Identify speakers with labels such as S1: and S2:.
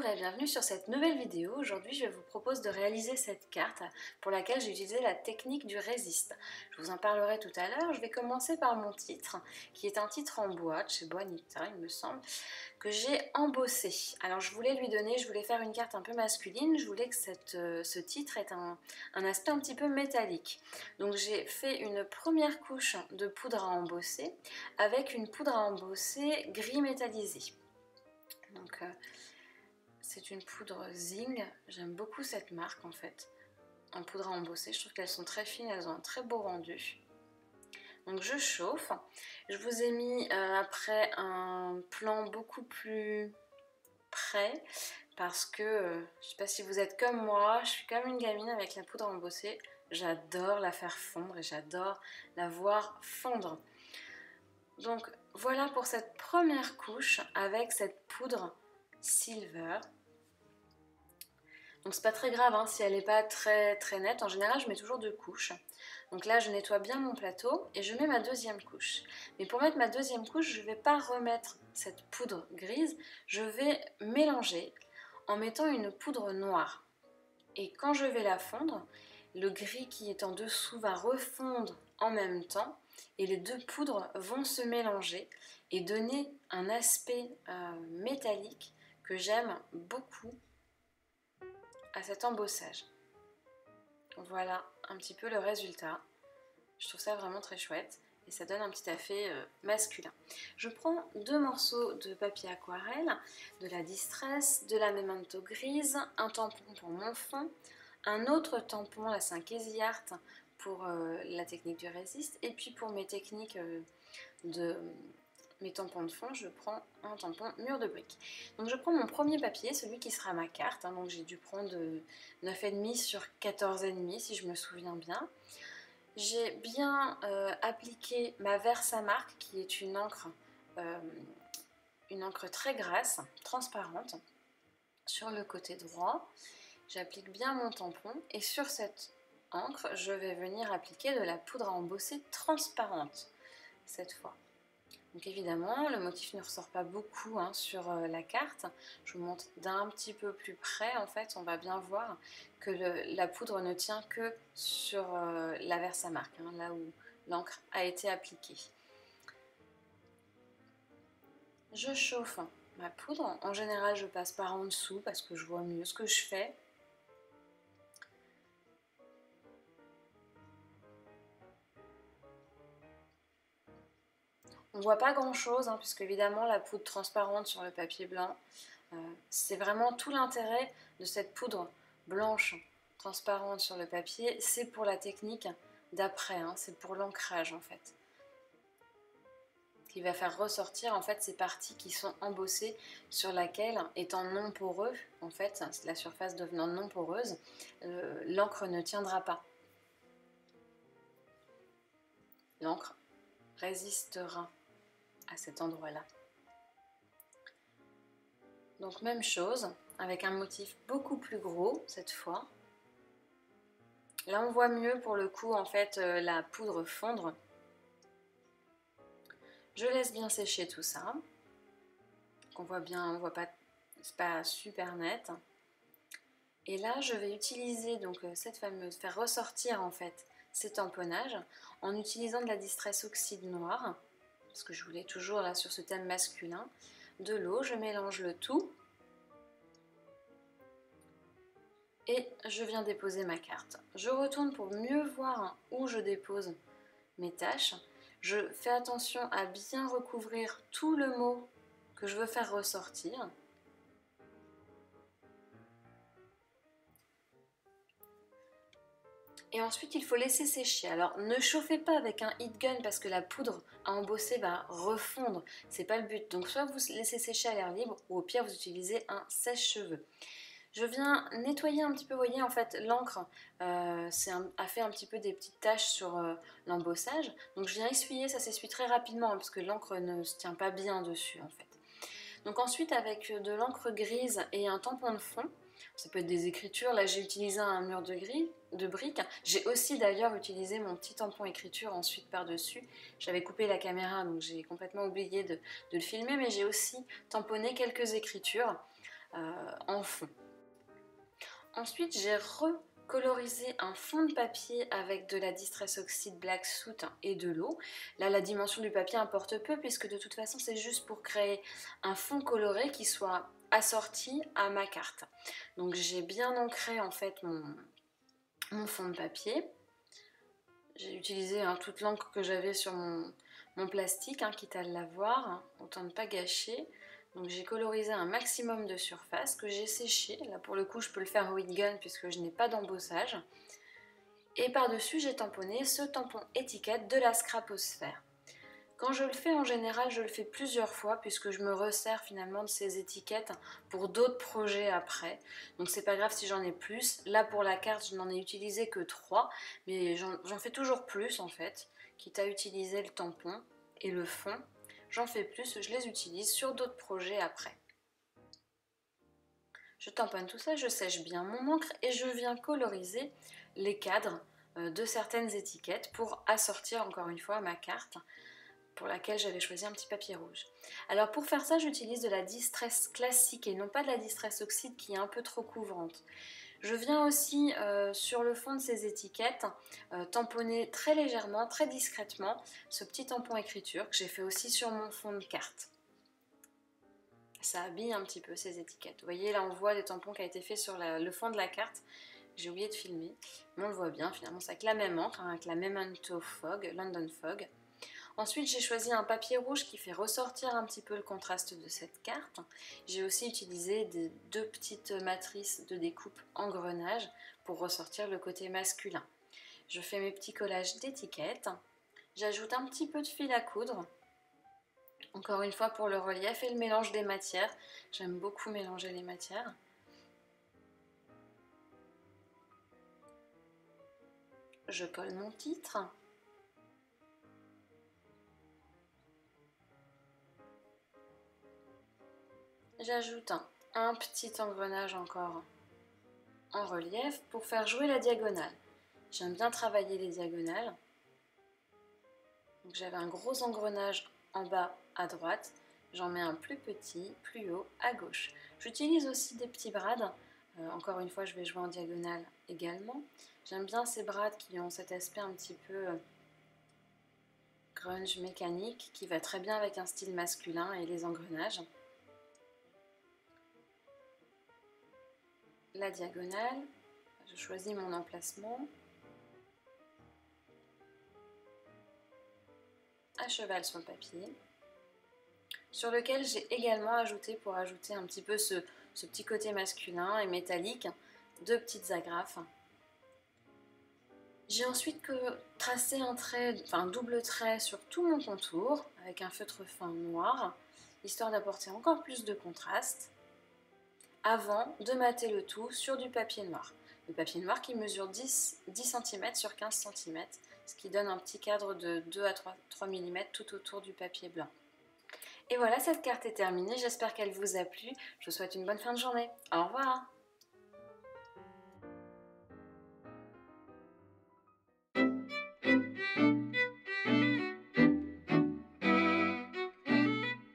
S1: Bonjour et bienvenue sur cette nouvelle vidéo. Aujourd'hui je vous propose de réaliser cette carte pour laquelle j'ai utilisé la technique du résiste. Je vous en parlerai tout à l'heure. Je vais commencer par mon titre qui est un titre en bois de chez Boanita il me semble, que j'ai embossé. Alors je voulais faire une carte un peu masculine, je voulais que ce titre ait un aspect un petit peu métallique. Donc j'ai fait une première couche de poudre à embosser avec une poudre à embosser gris métallisé. Donc c'est une poudre Zing, j'aime beaucoup cette marque en fait, en poudre à embosser, je trouve qu'elles sont très fines, elles ont un très beau rendu. Donc je chauffe, je vous ai mis après un plan beaucoup plus près, parce que je sais pas si vous êtes comme moi, je suis comme une gamine avec la poudre à embosser, j'adore la faire fondre et j'adore la voir fondre. Donc voilà pour cette première couche avec cette poudre silver. Donc c'est pas très grave hein, si elle n'est pas très nette. En général je mets toujours 2 couches. Donc là je nettoie bien mon plateau et je mets ma deuxième couche. Mais pour mettre ma deuxième couche, je ne vais pas remettre cette poudre grise, je vais mélanger en mettant une poudre noire. Et quand je vais la fondre, le gris qui est en dessous va refondre en même temps et les deux poudres vont se mélanger et donner un aspect métallique que j'aime beaucoup à cet embossage. Voilà un petit peu le résultat. Je trouve ça vraiment très chouette et ça donne un petit effet masculin. Je prends 2 morceaux de papier aquarelle, de la Distress, de la Memento grise, un tampon pour mon fond, un autre tampon, la 5 Easy Art pour la technique du résiste, et puis pour mes techniques mes tampons de fond, je prends un tampon mur de briques. Donc je prends mon premier papier, celui qui sera ma carte, hein, donc j'ai dû prendre 9,5 sur 14,5 si je me souviens bien. J'ai bien appliqué ma Versamark qui est une encre très grasse, transparente, sur le côté droit. J'applique bien mon tampon et sur cette encre, je vais venir appliquer de la poudre à embosser transparente cette fois. Donc évidemment, le motif ne ressort pas beaucoup hein, sur la carte. Je vous montre d'un petit peu plus près. En fait, on va bien voir que la poudre ne tient que sur la Versamark, hein, là où l'encre a été appliquée. Je chauffe ma poudre. En général, je passe par en dessous parce que je vois mieux ce que je fais. On ne voit pas grand chose, hein, puisque évidemment la poudre transparente sur le papier blanc, c'est vraiment tout l'intérêt de cette poudre blanche transparente sur le papier, c'est pour la technique d'après, hein, c'est pour l'ancrage en fait. Qui va faire ressortir en fait ces parties qui sont embossées sur laquelle, étant non poreux, en fait, la surface devenant non poreuse, l'encre ne tiendra pas. L'encre résistera à cet endroit-là. Donc même chose, avec un motif beaucoup plus gros cette fois. Là on voit mieux pour le coup en fait la poudre fondre. Je laisse bien sécher tout ça. On voit bien, on voit pas, c'est pas super net. Et là je vais utiliser donc cette fameuse, faire ressortir en fait ces tamponnages en utilisant de la Distress Oxyde Noir. Parce que je voulais toujours là sur ce thème masculin, de l'eau, je mélange le tout et je viens déposer ma carte. Je retourne pour mieux voir où je dépose mes tâches. Je fais attention à bien recouvrir tout le mot que je veux faire ressortir. Et ensuite, il faut laisser sécher. Alors, ne chauffez pas avec un heat gun parce que la poudre à embosser va refondre. C'est pas le but. Donc, soit vous laissez sécher à l'air libre ou au pire, vous utilisez un sèche-cheveux. Je viens nettoyer un petit peu, vous voyez, en fait, l'encre a fait un petit peu des petites taches sur l'embossage. Donc, je viens essuyer, ça s'essuie très rapidement hein, parce que l'encre ne se tient pas bien dessus, en fait. Donc ensuite, avec de l'encre grise et un tampon de fond, ça peut être des écritures, là j'ai utilisé un mur de briques. J'ai aussi d'ailleurs utilisé mon petit tampon écriture ensuite par-dessus. J'avais coupé la caméra donc j'ai complètement oublié de le filmer, mais j'ai aussi tamponné quelques écritures en fond. Ensuite, j'ai recolorisé un fond de papier avec de la Distress Oxide Black Soot et de l'eau. Là, la dimension du papier importe peu puisque de toute façon, c'est juste pour créer un fond coloré qui soit assorti à ma carte. Donc, j'ai bien ancré en fait mon fond de papier. J'ai utilisé toute l'encre que j'avais sur mon plastique, quitte à l'avoir, autant ne pas gâcher. Donc j'ai colorisé un maximum de surface que j'ai séché. Là pour le coup je peux le faire au heat gun puisque je n'ai pas d'embossage. Et par-dessus j'ai tamponné ce tampon étiquette de la Scraposphère. Quand je le fais en général je le fais plusieurs fois puisque je me resserre finalement de ces étiquettes pour d'autres projets après. Donc c'est pas grave si j'en ai plus. Là pour la carte je n'en ai utilisé que 3 mais j'en fais toujours plus en fait. Quitte à utiliser le tampon et le fond. J'en fais plus, je les utilise sur d'autres projets après. Je tamponne tout ça, je sèche bien mon encre et je viens coloriser les cadres de certaines étiquettes pour assortir encore une fois ma carte pour laquelle j'avais choisi un petit papier rouge. Alors pour faire ça, j'utilise de la Distress classique et non pas de la Distress Oxide qui est un peu trop couvrante. Je viens aussi sur le fond de ces étiquettes tamponner très légèrement, très discrètement ce petit tampon écriture que j'ai fait aussi sur mon fond de carte. Ça habille un petit peu ces étiquettes. Vous voyez là on voit les tampons qui a été fait sur le fond de la carte. J'ai oublié de filmer, mais on le voit bien finalement, c'est avec la même encre, avec la Memento Fog, London Fog. Ensuite, j'ai choisi un papier rouge qui fait ressortir un petit peu le contraste de cette carte. J'ai aussi utilisé deux petites matrices de découpe engrenage pour ressortir le côté masculin. Je fais mes petits collages d'étiquettes. J'ajoute un petit peu de fil à coudre. Encore une fois pour le relief et le mélange des matières. J'aime beaucoup mélanger les matières. Je colle mon titre. J'ajoute un petit engrenage encore en relief pour faire jouer la diagonale. J'aime bien travailler les diagonales. Donc j'avais un gros engrenage en bas à droite. J'en mets un plus petit, plus haut à gauche. J'utilise aussi des petits brades. Encore une fois, je vais jouer en diagonale également. J'aime bien ces brades qui ont cet aspect un petit peu grunge mécanique qui va très bien avec un style masculin et les engrenages. La diagonale, je choisis mon emplacement. À cheval sur le papier, sur lequel j'ai également ajouté, pour ajouter un petit peu ce petit côté masculin et métallique, deux petites agrafes. J'ai ensuite tracé un double trait sur tout mon contour avec un feutre fin noir, histoire d'apporter encore plus de contraste, avant de mater le tout sur du papier noir. Le papier noir qui mesure 10 cm sur 15 cm, ce qui donne un petit cadre de 2 à 3 mm tout autour du papier blanc. Et voilà, cette carte est terminée, j'espère qu'elle vous a plu. Je vous souhaite une bonne fin de journée. Au revoir!